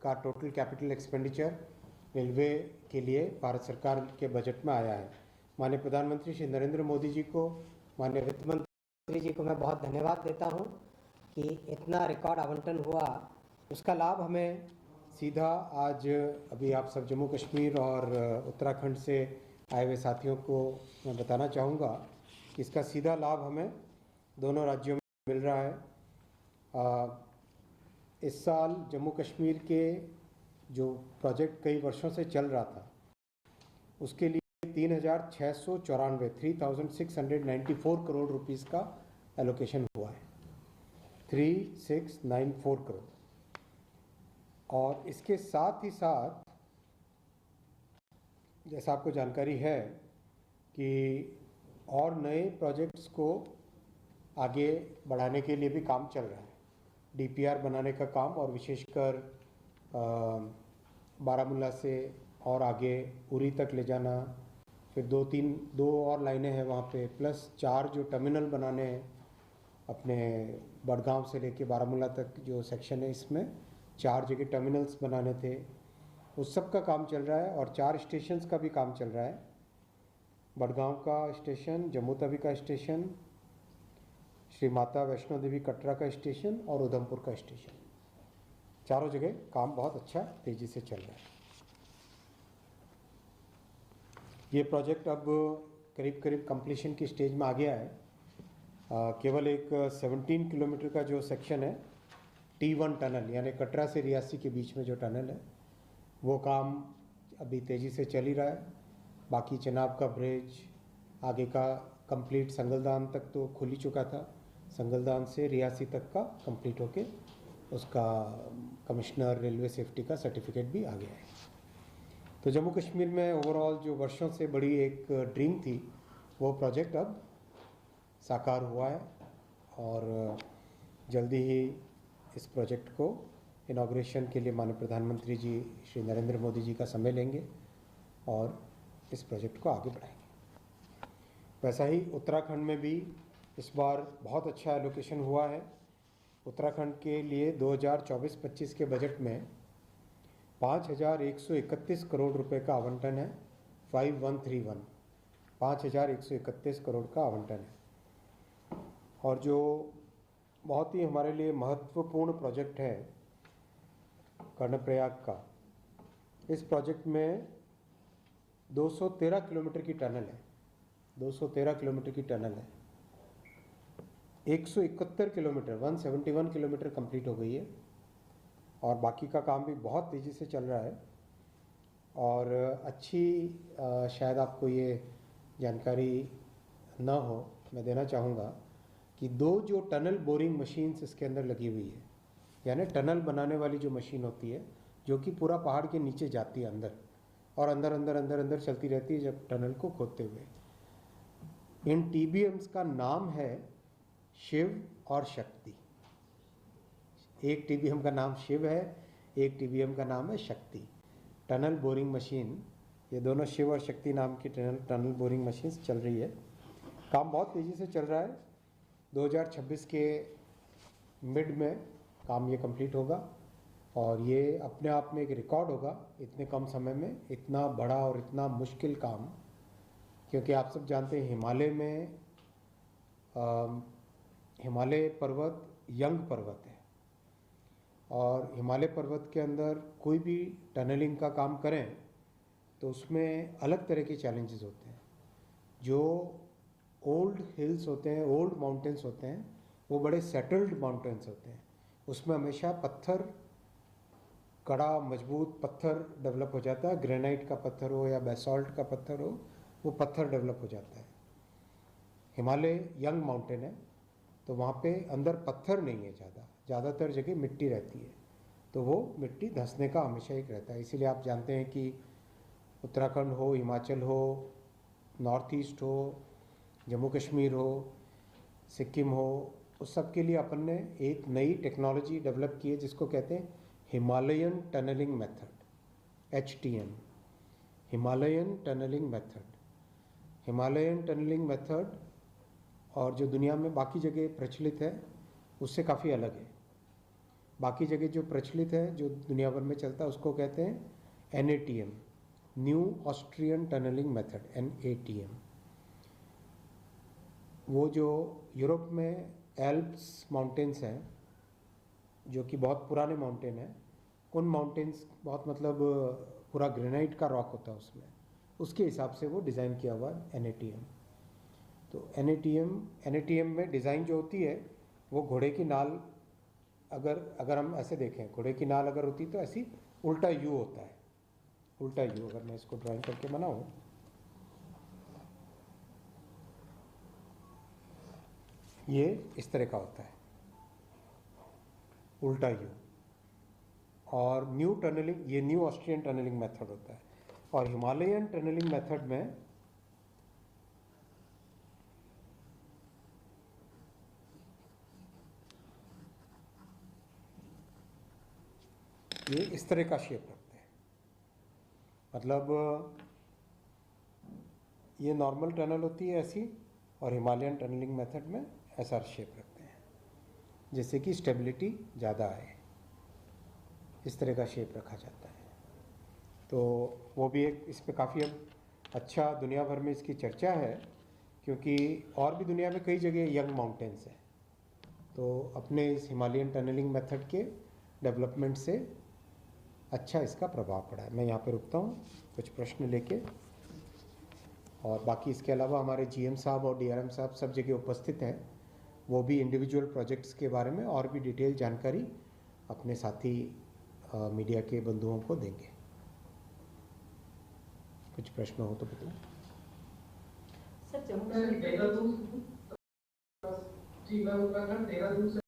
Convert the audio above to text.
का total capital expenditure railway के लिए भारत सरकार के बजट में आया है। माननीय प्रधानमंत्री श्री नरेंद्र मोदी जी को, माननीय वित्त मंत्री जी को मैं बहुत धन्यवाद देता हूं कि इतना रिकॉर्ड आवंटन हुआ। उसका लाभ हमें सीधा आज अभी आप सब जम्मू कश्मीर और उत्तराखंड से आए हुए साथियों को मैं बताना चाहूँगा कि इसका सीधा लाभ हमें दोनों राज्यों में मिल रहा है। इस साल जम्मू कश्मीर के जो प्रोजेक्ट कई वर्षों से चल रहा था उसके लिए 3,694 करोड़ रुपीस का एलोकेशन हुआ है, 3694 करोड़। और इसके साथ ही साथ जैसा आपको जानकारी है कि और नए प्रोजेक्ट्स को आगे बढ़ाने के लिए भी काम चल रहा है। डीपीआर बनाने का काम और विशेषकर बारामूला से और आगे उरी तक ले जाना, फिर दो और लाइनें हैं वहाँ पे, प्लस 4 जो टर्मिनल बनाने हैं अपने बड़गांव से लेके बारामूला तक जो सेक्शन है, इसमें 4 जगह टर्मिनल्स बनाने थे, उस सब का काम चल रहा है। और 4 स्टेशंस का भी काम चल रहा है, बड़गांव का स्टेशन, जम्मू तवी का स्टेशन, श्री माता वैष्णो देवी कटरा का स्टेशन और उधमपुर का स्टेशन, चारों जगह काम बहुत अच्छा तेज़ी से चल रहा है। ये प्रोजेक्ट अब करीब करीब कंप्लीशन की स्टेज में आ गया है। केवल एक 17 किलोमीटर का जो सेक्शन है T1 टनल, यानी कटरा से रियासी के बीच में जो टनल है, वो काम अभी तेज़ी से चल ही रहा है। बाकी चनाब का ब्रिज, आगे का कंप्लीट संगलदान तक तो खुल ही चुका था, संगलदान से रियासी तक का कंप्लीट होके उसका कमिश्नर रेलवे सेफ्टी का सर्टिफिकेट भी आ गया है। तो जम्मू कश्मीर में ओवरऑल जो वर्षों से बड़ी एक ड्रीम थी, वो प्रोजेक्ट अब साकार हुआ है और जल्दी ही इस प्रोजेक्ट को इनॉग्रेशन के लिए माननीय प्रधानमंत्री जी श्री नरेंद्र मोदी जी का समय लेंगे और इस प्रोजेक्ट को आगे बढ़ाएंगे। वैसा ही उत्तराखंड में भी इस बार बहुत अच्छा एलोकेशन हुआ है। उत्तराखंड के लिए 2024-25 के बजट में 5,131 करोड़ रुपए का आवंटन है। 5,131 करोड़ का आवंटन है। और जो बहुत ही हमारे लिए महत्वपूर्ण प्रोजेक्ट है कर्णप्रयाग का, इस प्रोजेक्ट में 213 किलोमीटर की टनल है, 213 किलोमीटर की टनल है। 171 किलोमीटर 171 किलोमीटर कंप्लीट हो गई है और बाकी का काम भी बहुत तेज़ी से चल रहा है। और अच्छी शायद आपको ये जानकारी ना हो, मैं देना चाहूँगा कि 2 जो टनल बोरिंग मशीन्स इसके अंदर लगी हुई है, यानी टनल बनाने वाली जो मशीन होती है जो कि पूरा पहाड़ के नीचे जाती है अंदर और अंदर अंदर अंदर अंदर चलती रहती है जब टनल को खोदते हुए। इन TBMs का नाम है शिव और शक्ति। एक TBM का नाम शिव है, एक TBM का नाम है शक्ति। टनल बोरिंग मशीन, ये दोनों शिव और शक्ति नाम की टनल बोरिंग मशीन्स चल रही है। काम बहुत तेज़ी से चल रहा है। 2026 के मिड में काम ये कंप्लीट होगा और ये अपने आप में एक रिकॉर्ड होगा, इतने कम समय में इतना बड़ा और इतना मुश्किल काम। क्योंकि आप सब जानते हैं हिमालय में हिमालय पर्वत यंग पर्वत है और हिमालय पर्वत के अंदर कोई भी टनलिंग का काम करें तो उसमें अलग तरह के चैलेंजेस होते हैं। जो ओल्ड हिल्स होते हैं, ओल्ड माउंटेन्स होते हैं, वो बड़े सेटल्ड माउंटेन्स होते हैं, उसमें हमेशा पत्थर, कड़ा मजबूत पत्थर डेवलप हो जाता है। ग्रेनाइट का पत्थर हो या बेसॉल्ट का पत्थर हो, वो पत्थर डेवलप हो जाता है। हिमालय यंग माउंटेन है तो वहाँ पे अंदर पत्थर नहीं है, ज़्यादातर जगह मिट्टी रहती है, तो वो मिट्टी धंसने का हमेशा एक रहता है। इसीलिए आप जानते हैं कि उत्तराखंड हो, हिमाचल हो, नॉर्थ ईस्ट हो, जम्मू कश्मीर हो, सिक्किम हो, उस सब के लिए अपन ने एक नई टेक्नोलॉजी डेवलप की है जिसको कहते हैं Himalayan tunnelling method, HTM, Himalayan tunnelling method. Himalayan tunnelling method और जो दुनिया में बाकी जगह प्रचलित है उससे काफ़ी अलग है। बाकी जगह जो प्रचलित है, जो दुनिया भर में चलता है, उसको कहते हैं NATM, new Austrian tunnelling method, NATM। वो जो यूरोप में एल्प्स माउंटेन्स हैं, जो कि बहुत पुराने माउंटेन हैं, उन माउंटेन्स बहुत मतलब पूरा ग्रेनाइट का रॉक होता है उसमें, उसके हिसाब से वो डिज़ाइन किया हुआ है NATM। तो NATM में डिज़ाइन जो होती है वो घोड़े की नाल, अगर हम ऐसे देखें, घोड़े की नाल अगर होती तो ऐसी उल्टा यू होता है, उल्टा यू। अगर मैं इसको ड्राइंग करके बनाऊं, ये इस तरह का होता है, उल्टा यू। और न्यू टनलिंग, ये न्यू ऑस्ट्रियन टनलिंग मेथड होता है। और हिमालयन टनलिंग मेथड में ये इस तरह का शेप रखते हैं, मतलब ये नॉर्मल टनल होती है ऐसी, और हिमालयन टनलिंग मेथड में ऐसा शेप रखते हैं जिससे कि स्टेबिलिटी ज़्यादा आए, इस तरह का शेप रखा जाता है। तो वो भी एक, इस पर काफ़ी अब अच्छा दुनिया भर में इसकी चर्चा है, क्योंकि और भी दुनिया में कई जगह यंग माउंटेन्स हैं। तो अपने इस हिमालयन टनलिंग मेथड के डेवलपमेंट से अच्छा इसका प्रभाव पड़ा है। मैं यहाँ पे रुकता हूँ कुछ प्रश्न लेके, और बाकी इसके अलावा हमारे GM साहब और DRM साहब सब जगह उपस्थित हैं, वो भी इंडिविजुअल प्रोजेक्ट्स के बारे में और भी डिटेल जानकारी अपने साथी मीडिया के बंधुओं को देंगे। कुछ प्रश्न हो तो बताओ। सर, जम्मू कश्मीर